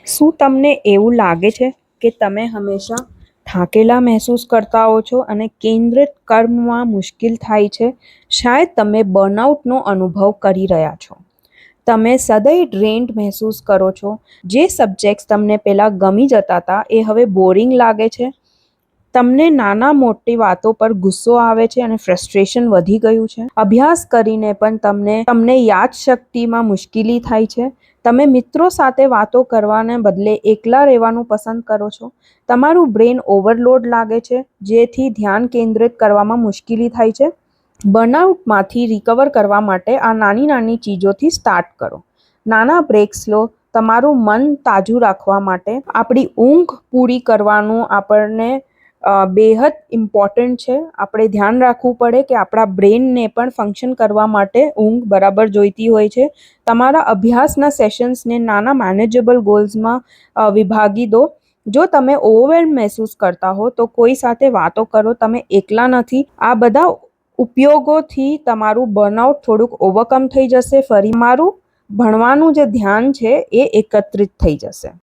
શું તમને એવું લાગે છે કે તમે હંમેશા થાકેલા મહેસૂસ કરતા હો છો અને કેન્દ્રિત કરવામાં મુશ્કેલ થાય છે? શાયદ તમે બર્નઆઉટનો અનુભવ કરી રહ્યા છો. તમે સદાય ડ્રેન્ડ મહેસૂસ કરો છો. જે સબ્જેક્ટ્સ તમને પહેલાં ગમી જતા હતા એ હવે બોરિંગ લાગે છે. તમને નાના મોટી વાતો પર ગુસ્સો આવે છે અને ફ્રસ્ટ્રેશન વધી ગયું છે. અભ્યાસ કરીને પણ તમને યાદશક્તિમાં મુશ્કેલી થાય છે. તમે મિત્રો સાથે વાતો કરવાને બદલે એકલા રહેવાનું પસંદ કરો છો. તમારું બ્રેન ઓવરલોડ લાગે છે, જેથી ધ્યાન કેન્દ્રિત કરવામાં મુશ્કેલી થાય છે. બર્નઆઉટમાંથી રિકવર કરવા માટે આ નાની નાની ચીજોથી સ્ટાર્ટ કરો. નાના બ્રેક્સ લો. તમારું મન તાજું રાખવા માટે આપણી ઊંઘ પૂરી કરવાનું આપણને બેહદ ઇમ્પોર્ટન્ટ છે. આપણે ધ્યાન રાખવું પડે કે આપણા બ્રેનને પણ ફંક્શન કરવા માટે ઊંઘ બરાબર જોઈતી હોય છે. તમારા અભ્યાસના સેશન્સને નાના મેનેજેબલ ગોલ્સમાં વિભાગી દો. જો તમે ઓવરવેલ્મ મહેસૂસ કરતા હો તો કોઈ સાથે વાતો કરો. તમે એકલા નથી. આ બધા ઉપયોગોથી તમારું બર્નઆઉટ થોડુંક ઓવરકમ થઈ જશે. ફરી મારું ભણવાનું જે ધ્યાન છે એ એકત્રિત થઈ જશે.